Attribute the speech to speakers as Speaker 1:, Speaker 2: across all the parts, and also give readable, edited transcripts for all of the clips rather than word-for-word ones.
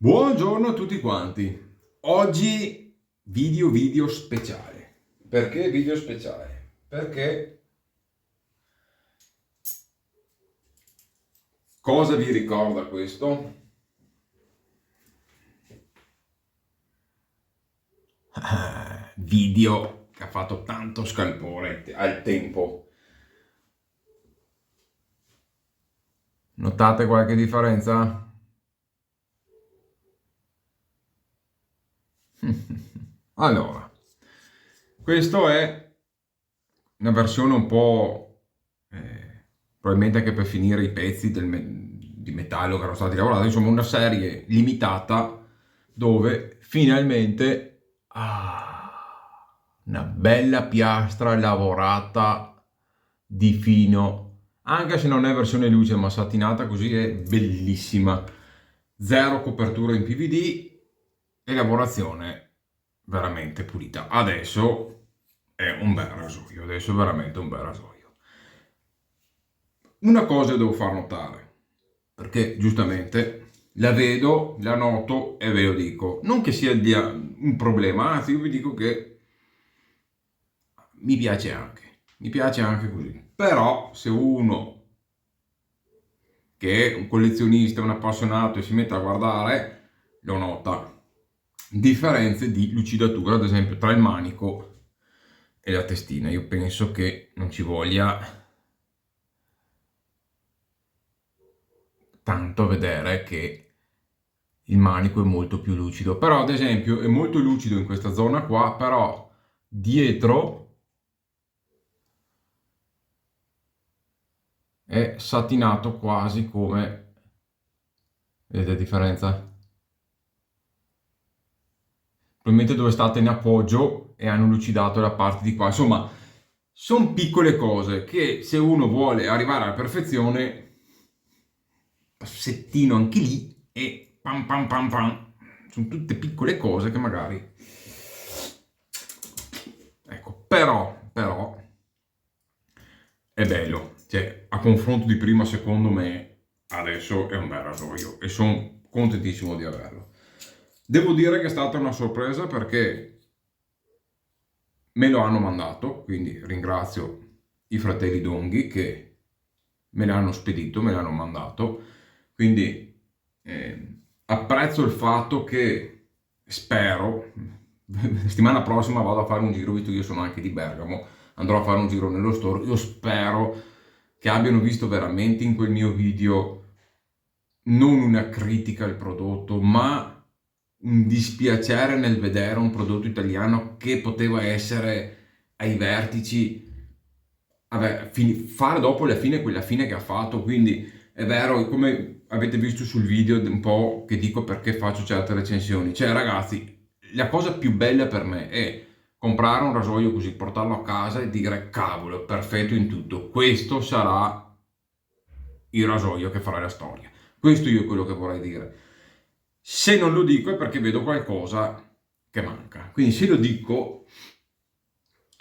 Speaker 1: Buongiorno a tutti quanti. Oggi video speciale. Perché video speciale? Perché cosa vi ricorda questo? Video che ha fatto tanto scalpore al tempo. Notate qualche differenza? Allora, questo è una versione un po' probabilmente anche per finire i pezzi di metallo che erano stati lavorati, insomma una serie limitata dove finalmente una bella piastra lavorata di fino, anche se non è versione luce ma satinata, così è bellissima. Zero copertura in PVD e lavorazione veramente pulita. Adesso è un bel rasoio, adesso è veramente un bel rasoio. Una cosa devo far notare, perché giustamente la vedo, la noto e ve lo dico. Non che sia un problema, anzi io vi dico che mi piace anche così. Però se uno che è un collezionista, un appassionato e si mette a guardare, lo nota. Differenze di lucidatura, ad esempio, tra il manico e la testina. Io penso che non ci voglia tanto vedere che il manico è molto più lucido, però ad esempio è molto lucido in questa zona qua, però dietro è satinato quasi come, vedete la differenza? Probabilmente dove state in appoggio e hanno lucidato la parte di qua, insomma sono piccole cose che se uno vuole arrivare alla perfezione, passettino anche lì e pam pam pam pam, sono tutte piccole cose che magari, ecco, però è bello, cioè a confronto di prima secondo me adesso è un bel rasoio e sono contentissimo di averlo. Devo dire che è stata una sorpresa perché me lo hanno mandato, quindi ringrazio i fratelli Donghi che me l'hanno spedito, me l'hanno mandato, quindi apprezzo il fatto che spero, la settimana prossima vado a fare un giro, visto che io sono anche di Bergamo, andrò a fare un giro nello store, io spero che abbiano visto veramente in quel mio video non una critica al prodotto, ma un dispiacere nel vedere un prodotto italiano che poteva essere ai vertici, fare dopo la fine quella fine che ha fatto. Quindi è vero, come avete visto sul video un po' che dico perché faccio certe recensioni, cioè ragazzi, la cosa più bella per me è comprare un rasoio così, portarlo a casa e dire cavolo, è perfetto in tutto, questo sarà il rasoio che farà la storia. Questo io è quello che vorrei dire. Se non lo dico è perché vedo qualcosa che manca. Quindi se lo dico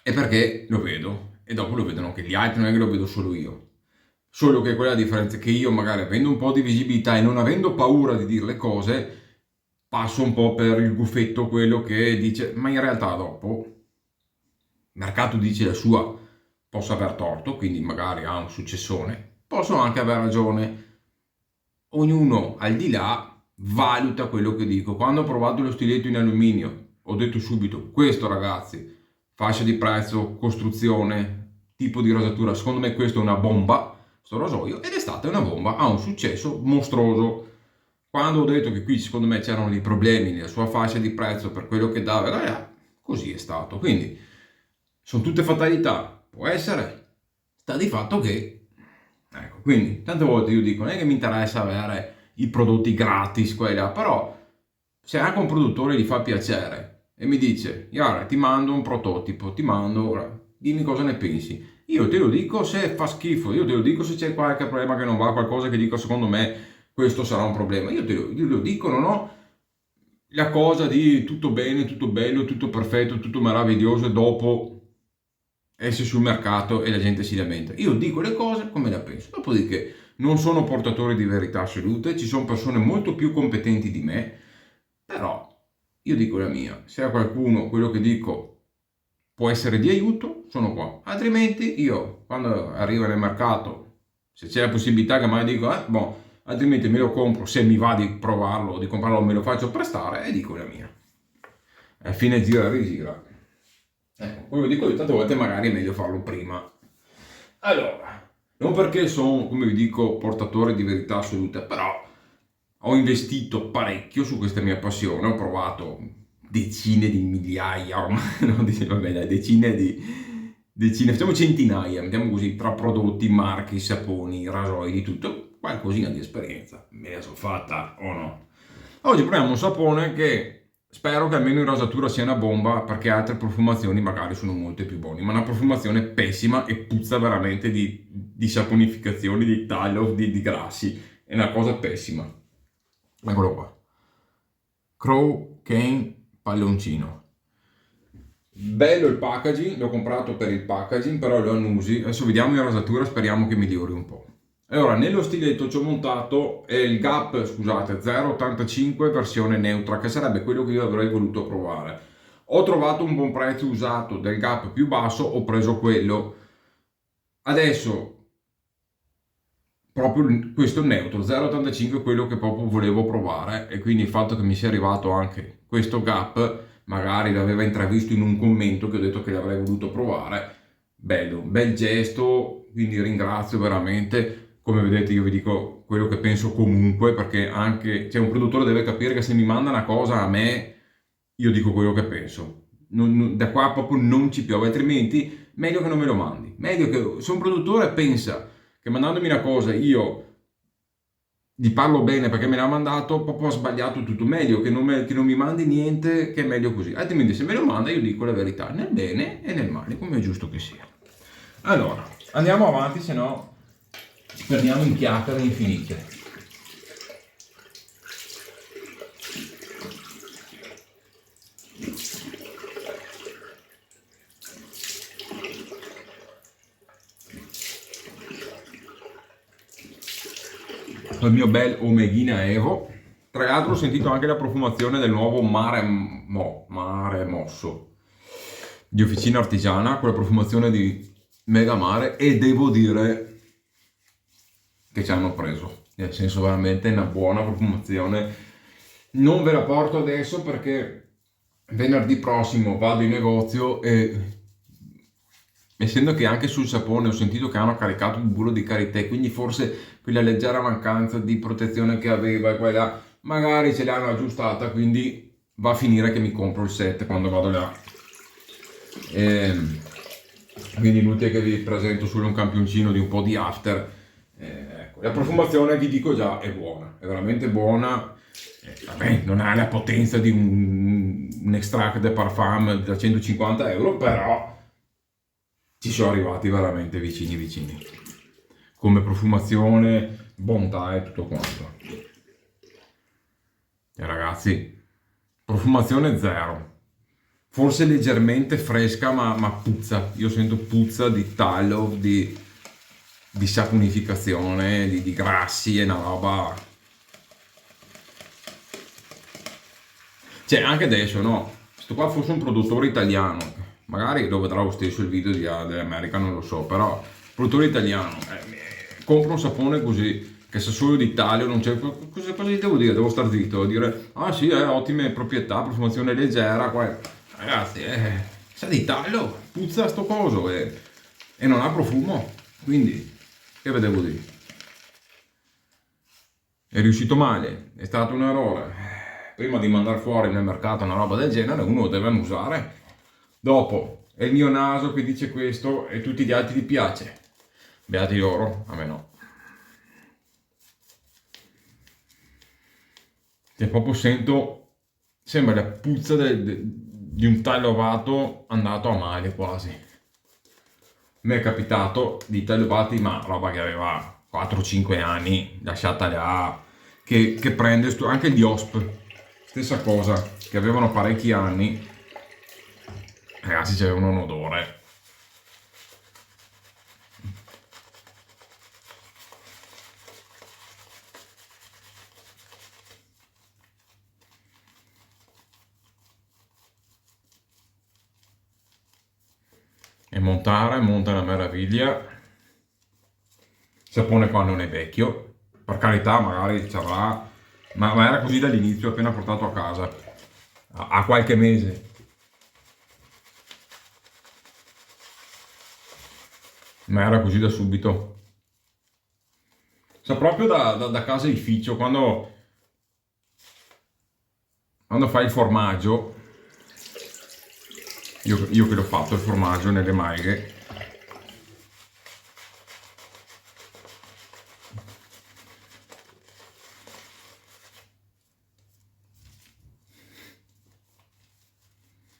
Speaker 1: è perché lo vedo e dopo lo vedono anche gli altri, non è che lo vedo solo io. Solo che quella differenza è che io magari avendo un po' di visibilità e non avendo paura di dire le cose, passo un po' per il gufetto quello che dice, ma in realtà dopo il mercato dice la sua, posso aver torto, quindi magari ha un successone, posso anche aver ragione. Ognuno al di là valuta quello che dico. Quando ho provato lo stiletto in alluminio, ho detto subito, questo ragazzi, fascia di prezzo, costruzione, tipo di rasatura, secondo me questo è una bomba, sto rasoio, ed è stata una bomba, ha un successo mostruoso. Quando ho detto che qui secondo me c'erano dei problemi nella sua fascia di prezzo per quello che dava, così è stato. Quindi sono tutte fatalità, può essere, sta di fatto che, ecco, quindi tante volte io dico, non è che mi interessa avere i prodotti gratis qua e là, però se anche un produttore gli fa piacere e mi dice, Yara, ti mando un prototipo, ti mando, ora, dimmi cosa ne pensi. Io te lo dico se fa schifo, io te lo dico se c'è qualche problema che non va, qualcosa che dico secondo me questo sarà un problema. Io lo dico, non ho la cosa di tutto bene, tutto bello, tutto perfetto, tutto meraviglioso e dopo esce sul mercato e la gente si lamenta. Io dico le cose come la penso. Dopodiché non sono portatore di verità assolute, ci sono persone molto più competenti di me Però io dico la mia, se a qualcuno quello che dico può essere di aiuto, sono qua. Altrimenti io, quando arrivo nel mercato, se c'è la possibilità che magari dico, boh, altrimenti me lo compro, se mi va di provarlo o di comprarlo me lo faccio prestare e dico la mia. Alla fine gira e rigira. Come dico io, tante volte magari è meglio farlo prima. Allora, non perché sono, come vi dico, portatore di verità assolute, però ho investito parecchio su questa mia passione, ho provato decine di migliaia, ormai, no, vabbè, dai, decine, facciamo centinaia, mettiamo così, tra prodotti, marchi, saponi, rasoi, di tutto, qualcosina di esperienza, me la sono fatta o no? Oggi proviamo un sapone che spero che almeno in rosatura sia una bomba, perché altre profumazioni magari sono molte più buone, ma una profumazione pessima e puzza veramente di saponificazioni, di taglio, di grassi, è una cosa pessima. Eccolo qua. Crow Cane Palloncino. Bello il packaging, l'ho comprato per il packaging, però lo annusi. Adesso vediamo in rasatura, speriamo che migliori un po'. Allora, nello stiletto ci ho montato il Gap, scusate, 0,85 versione neutra, che sarebbe quello che io avrei voluto provare. Ho trovato un buon prezzo usato del Gap più basso, ho preso quello. Adesso proprio questo neutro 0,85 è quello che proprio volevo provare, e quindi il fatto che mi sia arrivato anche questo Gap, magari l'aveva intravisto in un commento che ho detto che l'avrei voluto provare, bello, bel gesto, quindi ringrazio veramente. Come vedete io vi dico quello che penso comunque, perché anche un produttore deve capire che se mi manda una cosa a me, io dico quello che penso. Da qua proprio non ci piove, altrimenti meglio che non me lo mandi. Meglio che se un produttore pensa che mandandomi una cosa io gli parlo bene perché me l'ha mandato, proprio ha sbagliato tutto. Meglio che non mi mandi niente, che è meglio così. Altrimenti se me lo manda io dico la verità, nel bene e nel male, come è giusto che sia. Allora, andiamo avanti, se no ci perdiamo in chiacchiere infinite. Il mio bel Omeghina Evo. Tra l'altro ho sentito anche la profumazione del nuovo Mare Mosso di Officina Artigiana, con la profumazione di Mega Mare, e devo dire che ci hanno preso, nel senso veramente una buona profumazione. Non ve la porto adesso perché venerdì prossimo vado in negozio e essendo che anche sul sapone ho sentito che hanno caricato il burro di karité, quindi forse quella leggera mancanza di protezione che aveva e quella magari ce l'hanno aggiustata, quindi va a finire che mi compro il set quando vado là. Quindi inutile che vi presento solo un campioncino di un po' di after. Ecco. La profumazione vi dico già è buona, è veramente buona. Vabbè, non ha la potenza di un extract de parfum da 150 euro, però ci sono arrivati veramente vicini. Come profumazione, bontà e tutto quanto. E ragazzi, profumazione zero. Forse leggermente fresca, ma puzza. Io sento puzza di taglio, di saponificazione, di grassi, è una roba. Cioè, anche adesso, no? Se qua fosse un produttore italiano, magari lo vedrà lo stesso il video dell'America, non lo so, però produttore italiano, compra un sapone così, che sa solo di taglio, non c'è. Cosa gli devo dire? Devo star zitto, devo dire, ah sì, ottime proprietà, profumazione leggera, ragazzi, sa di taglio, puzza sto coso e non ha profumo, quindi, che ve devo dire? È riuscito male, è stato un errore. Prima di mandare fuori nel mercato una roba del genere, uno lo deve annusare. Dopo, è il mio naso che dice questo e tutti gli altri gli piace. Beati loro, a me no. Che proprio sento, sembra la puzza di un taglio avato andato a male quasi. Mi è capitato di tagliovati, ma roba che aveva 4-5 anni, lasciata là, che prende anche gli OSP, stessa cosa, che avevano parecchi anni, ragazzi, c'avevano un odore. e monta una meraviglia. Il sapone qua non è vecchio, per carità, magari ci avrà, ma era così dall'inizio, appena portato a casa, a qualche mese. Ma era così da subito. Sa proprio da casa edificio, quando fai il formaggio, io che l'ho fatto il formaggio nelle maghe,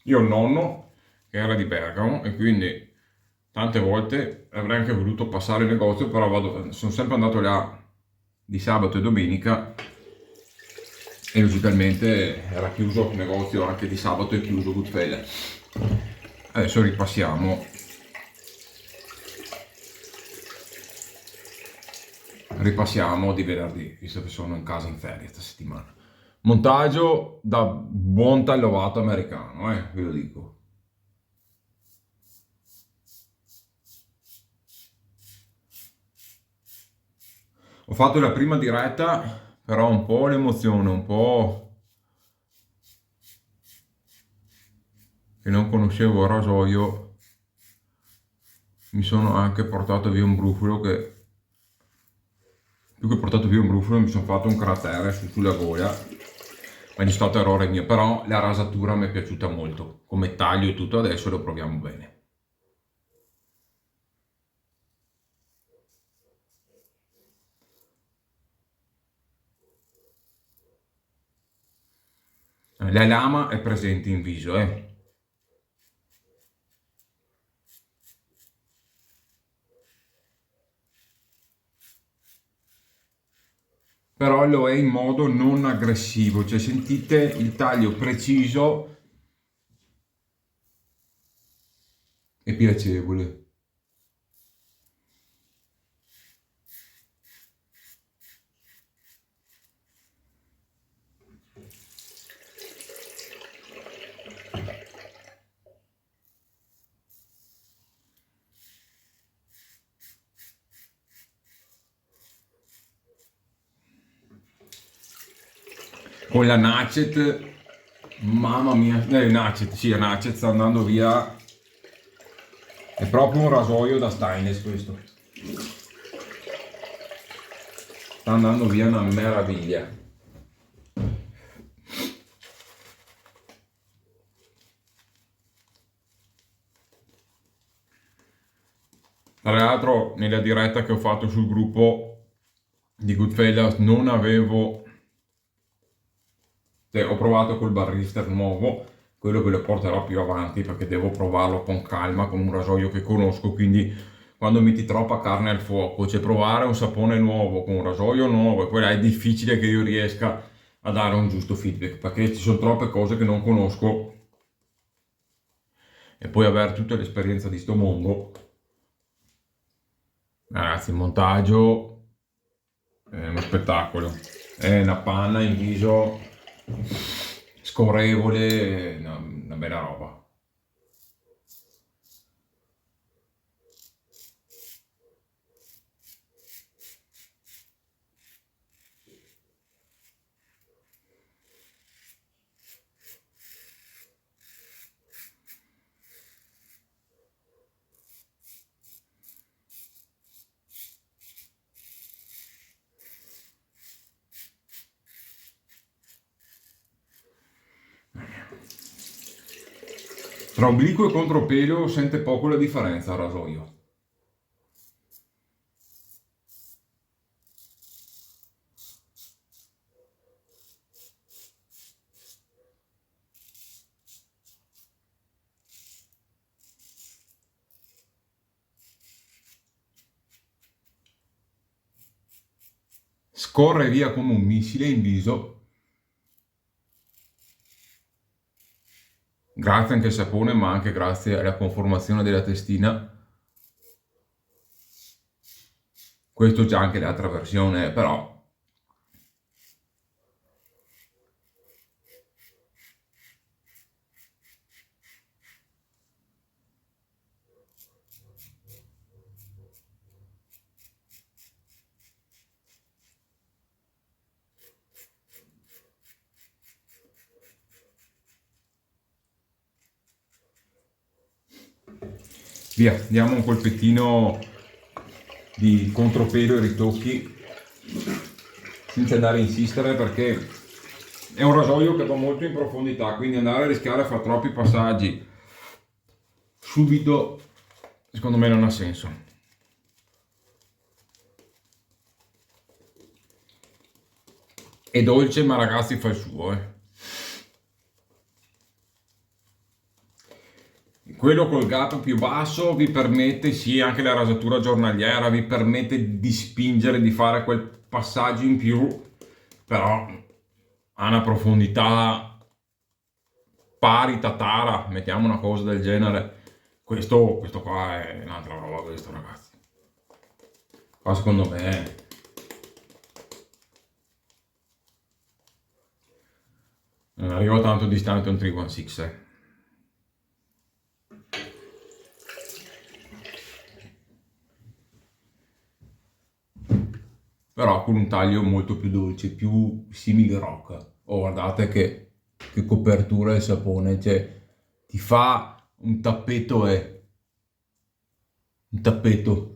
Speaker 1: io ho il nonno che era di Bergamo e quindi tante volte avrei anche voluto passare il negozio, però sono sempre andato là di sabato e domenica e logicamente era chiuso il negozio anche di sabato e chiuso Goodfellow. Adesso ripassiamo di venerdì, visto che sono in casa in ferie questa settimana. Montaggio da buon tagliovato americano, ve lo dico. Ho fatto la prima diretta, però un po' l'emozione, un po' che non conoscevo il rasoio, mi sono anche portato via un brufolo più che portato via un brufolo mi sono fatto un cratere sulla gola, ma è stato errore mio, però la rasatura mi è piaciuta molto, come taglio e tutto, adesso lo proviamo bene. La lama è presente in viso, però lo è in modo non aggressivo, cioè sentite il taglio preciso e piacevole. Con la Nacet, mamma mia, Nacet, sì, la Nacet sta andando via, è proprio un rasoio da stainless questo, sta andando via una meraviglia. Tra l'altro nella diretta che ho fatto sul gruppo di Goodfellas non avevo, cioè, ho provato col barrister nuovo, quello che lo porterò più avanti perché devo provarlo con calma, con un rasoio che conosco, quindi quando metti troppa carne al fuoco, cioè provare un sapone nuovo con un rasoio nuovo, e poi là è difficile che io riesca a dare un giusto feedback perché ci sono troppe cose che non conosco e poi avere tutta l'esperienza di sto mondo. Ragazzi, il montaggio è uno spettacolo, è una panna in viso scorrevole, una bella roba. Tra obliquo e contropelo sente poco la differenza il rasoio. Scorre via come un missile in viso, grazie anche al sapone, ma anche grazie alla conformazione della testina. Questo c'è anche l'altra versione, però Via, diamo un colpettino di contropelo e ritocchi senza andare a insistere, perché è un rasoio che va molto in profondità, quindi andare a rischiare a fare troppi passaggi subito secondo me non ha senso. È dolce, ma ragazzi fa il suo, Quello col gap più basso vi permette, sì, anche la rasatura giornaliera vi permette di spingere, di fare quel passaggio in più, però ha una profondità pari tatara, mettiamo una cosa del genere. Questo qua è un'altra roba, questo, ragazzi. Qua secondo me non arriva tanto distante un 316, però con un taglio molto più dolce, più simile rock. Oh, guardate che copertura il sapone, cioè ti fa un tappeto un tappeto.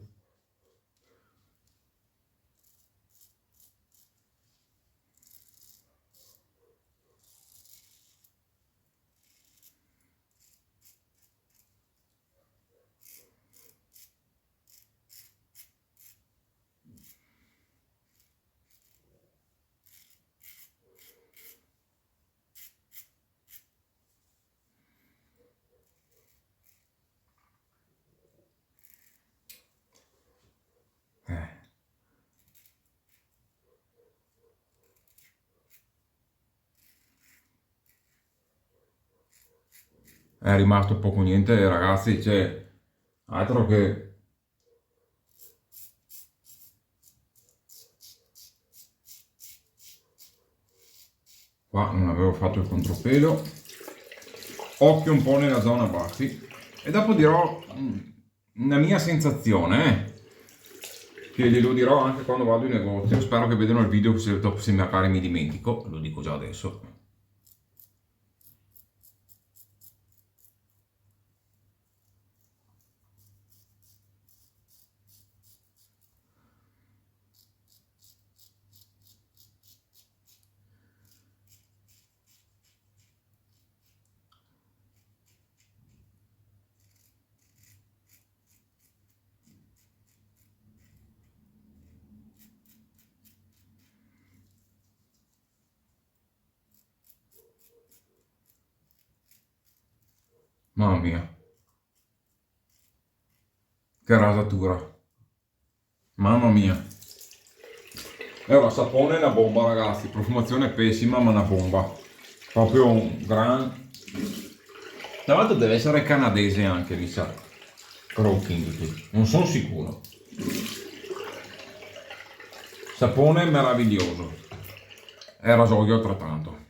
Speaker 1: Eh. È rimasto poco niente, ragazzi, cioè altro che qua non avevo fatto il contropelo. Occhio un po' nella zona baffi, e dopo dirò una mia sensazione, che glielo dirò anche quando vado in negozio. Spero che vedano il video, se dopo se magari mi dimentico, lo dico già adesso. Mamma mia, che rasatura, mamma mia. E ora sapone è una bomba, ragazzi, profumazione pessima ma una bomba, proprio un gran. Tra l'altro deve essere canadese anche, mi sa, Crow King, non sono sicuro. Sapone meraviglioso, è rasoio altrettanto.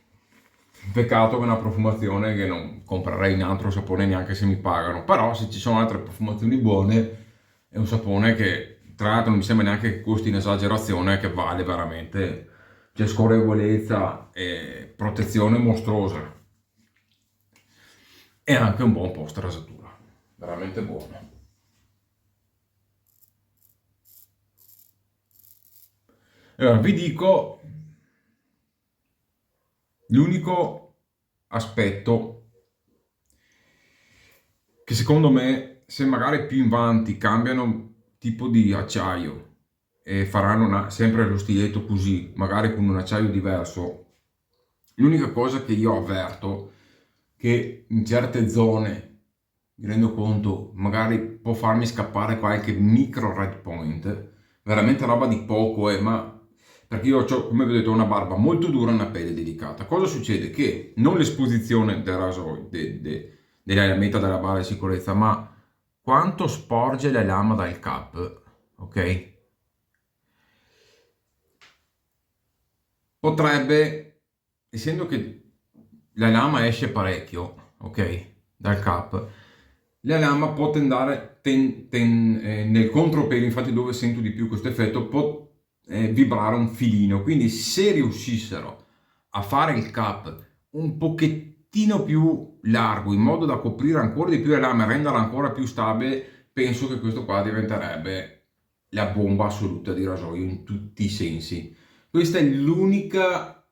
Speaker 1: Peccato che è una profumazione che non comprerei in altro sapone neanche se mi pagano, però se ci sono altre profumazioni buone è un sapone che tra l'altro non mi sembra neanche che costi in esagerazione, che vale veramente, c'è scorrevolezza e protezione mostruosa, e anche un buon post rasatura, veramente buono. Allora vi dico l'unico aspetto che secondo me, se magari più in avanti cambiano tipo di acciaio e faranno sempre lo stiletto così, magari con un acciaio diverso, l'unica cosa che io avverto che in certe zone, mi rendo conto, magari può farmi scappare qualche micro red point, veramente roba di poco, ma perché io ho, come vedete, una barba molto dura e una pelle delicata. Cosa succede? Che non l'esposizione del rasoio, della meta della barra di sicurezza, ma quanto sporge la lama dal cap, ok? Potrebbe, essendo che la lama esce parecchio, ok, dal cap, la lama può tendere nel contropelo, infatti dove sento di più questo effetto, può vibrare un filino, quindi se riuscissero a fare il cap un pochettino più largo in modo da coprire ancora di più la lama e renderla ancora più stabile, penso che questo qua diventerebbe la bomba assoluta di rasoio in tutti i sensi. Questa è l'unica,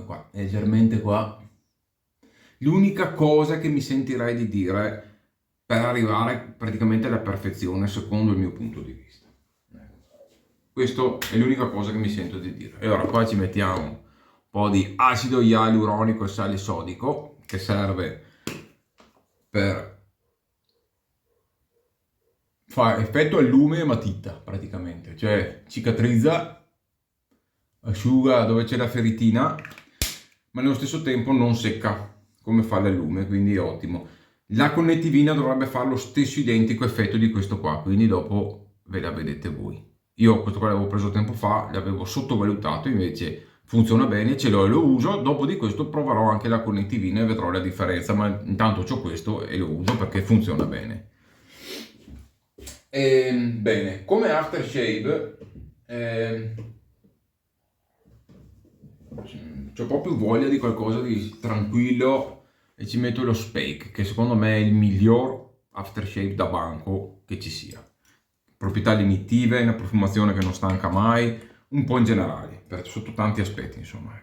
Speaker 1: qua, leggermente qua, l'unica cosa che mi sentirei di dire per arrivare praticamente alla perfezione secondo il mio punto di vista. Questa è l'unica cosa che mi sento di dire. E ora qua ci mettiamo un po' di acido ialuronico e sale sodico, che serve per fa effetto allume e matita praticamente, cioè cicatrizza, asciuga dove c'è la feritina, ma nello stesso tempo non secca come fa l'allume, quindi è ottimo. La connettivina dovrebbe fare lo stesso identico effetto di questo qua, quindi dopo ve la vedete voi. Io questo qua l'avevo preso tempo fa, l'avevo sottovalutato, invece funziona bene, ce l'ho e lo uso. Dopo di questo proverò anche la connettivina e vedrò la differenza, ma intanto ho questo e lo uso perché funziona bene. Bene, come aftershave ho proprio voglia di qualcosa di tranquillo e ci metto lo Spake, che secondo me è il miglior aftershave da banco che ci sia. Proprietà limitive, una profumazione che non stanca mai, un po' in generale, sotto tanti aspetti, insomma,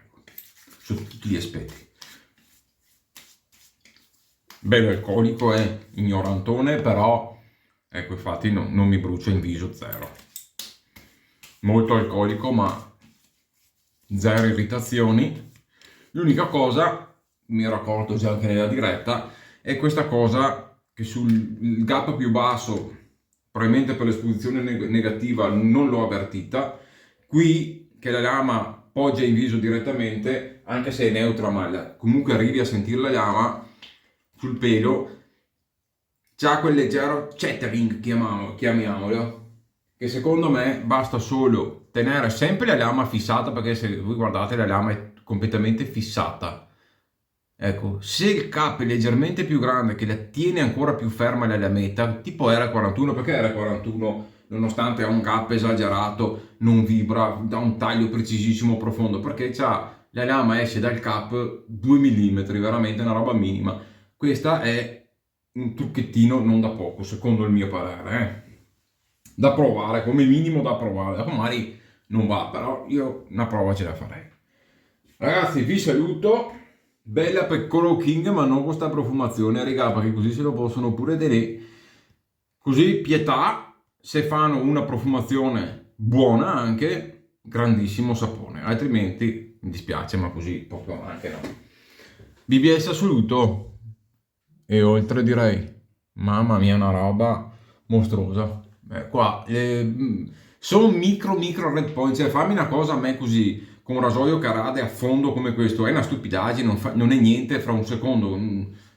Speaker 1: sotto tutti gli aspetti. Bello alcolico, è ignorantone, però ecco, infatti non mi brucia in viso, zero. Molto alcolico, ma zero irritazioni. L'unica cosa, mi ero accorto già anche nella diretta, è questa cosa che sul gap più basso, probabilmente per l'esposizione negativa non l'ho avvertita. Qui che la lama poggia in viso direttamente, anche se è neutra, ma comunque arrivi a sentire la lama sul pelo, c'ha quel leggero chattering, chiamiamolo, che secondo me basta solo tenere sempre la lama fissata, perché se voi guardate la lama è completamente fissata. Ecco, se il cap è leggermente più grande, che la tiene ancora più ferma la lametta, tipo R41, perché R41, nonostante ha un gap esagerato, non vibra, dà un taglio precisissimo profondo, perché la lama esce dal cap 2 mm, veramente una roba minima. Questa è un trucchettino non da poco, secondo il mio parere, da provare, come minimo da provare. Magari non va, però io una prova ce la farei. Ragazzi, vi saluto. Bella per Color King, ma non con questa profumazione, raga, perché così se lo possono pure tenere. Così pietà, se fanno una profumazione buona anche, grandissimo sapone, altrimenti mi dispiace, ma così proprio anche no. BBS assoluto. E oltre direi, mamma mia, una roba mostruosa. Qua sono micro red point, cioè fammi una cosa a me così, con un rasoio che rade a fondo come questo, è una stupidaggine, non è niente fra un secondo,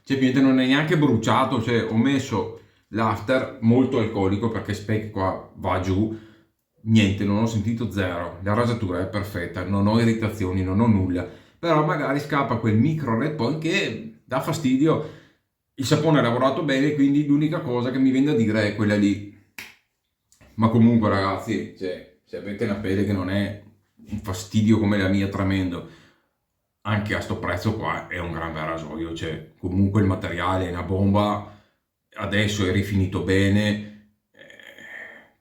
Speaker 1: cioè non è neanche bruciato, cioè ho messo l'after molto alcolico perché Spec qua va giù, niente, non ho sentito zero, la rasatura è perfetta, non ho irritazioni, non ho nulla, però magari scappa quel micro red point che dà fastidio. Il sapone è lavorato bene, quindi l'unica cosa che mi viene da dire è quella lì. Ma comunque ragazzi, cioè, se avete una pelle che non è un fastidio come la mia tremendo, anche a sto prezzo qua è un gran bel rasoio, cioè comunque il materiale è una bomba, adesso è rifinito bene,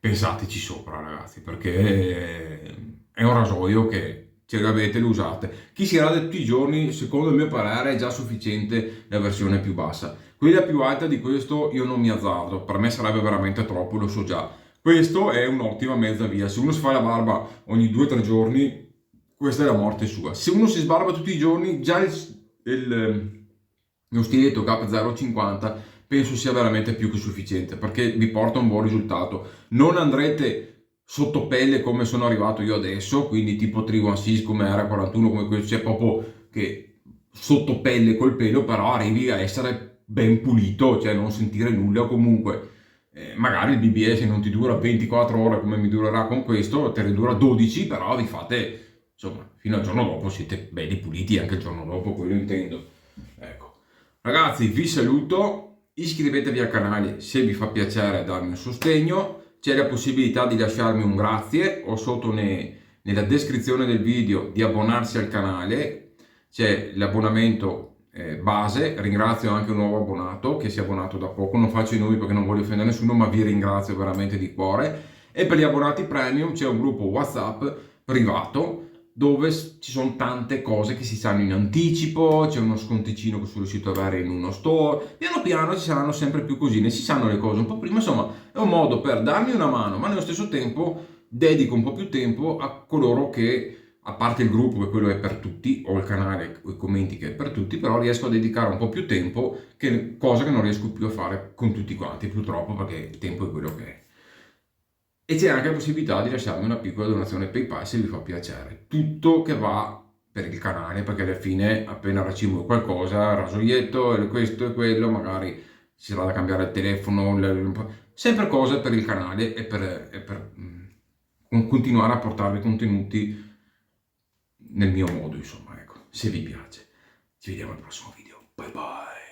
Speaker 1: pensateci sopra ragazzi, perché è un rasoio che ce l'avete, lo usate. Chi si rade tutti i giorni, secondo il mio parere, è già sufficiente la versione più bassa. Quella più alta di questo io non mi azzardo, per me sarebbe veramente troppo, lo so già. Questo è un'ottima mezza via. Se uno si fa la barba ogni 2 o 3 giorni, questa è la morte sua. Se uno si sbarba tutti i giorni, già lo stiletto Gap 0,50 penso sia veramente più che sufficiente, perché vi porta un buon risultato. Non andrete sotto pelle come sono arrivato io adesso, quindi tipo 316 come R41, come questo, c'è proprio che sotto pelle col pelo, però arrivi a essere ben pulito, cioè non sentire nulla, o comunque magari il BBS non ti dura 24 ore come mi durerà con questo, te ne dura 12, però vi fate, insomma, fino al giorno dopo siete belli puliti anche il giorno dopo, quello intendo. Ecco, ragazzi, vi saluto, iscrivetevi al canale se vi fa piacere darmi un sostegno. C'è la possibilità di lasciarmi un grazie o sotto nella descrizione del video di abbonarsi al canale, c'è l'abbonamento base. Ringrazio anche un nuovo abbonato che si è abbonato da poco, non faccio i nomi perché non voglio offendere nessuno, ma vi ringrazio veramente di cuore. E per gli abbonati premium c'è un gruppo WhatsApp privato dove ci sono tante cose che si sanno in anticipo, c'è uno sconticino che sono riuscito ad avere in uno store, piano piano ci saranno sempre più cosine, si sanno le cose un po' prima, insomma è un modo per darmi una mano, ma nello stesso tempo dedico un po' più tempo a coloro che, a parte il gruppo che quello è per tutti, o il canale o i commenti che è per tutti, però riesco a dedicare un po' più tempo, cosa che non riesco più a fare con tutti quanti, purtroppo, perché il tempo è quello che è. E c'è anche la possibilità di lasciarmi una piccola donazione PayPal se vi fa piacere. Tutto che va per il canale, perché alla fine appena ricevo qualcosa, rasoietto, questo e quello, magari ci sarà da cambiare il telefono, sempre cose per il canale e per continuare a portarvi contenuti nel mio modo, insomma, ecco, se vi piace. Ci vediamo al prossimo video. Bye bye.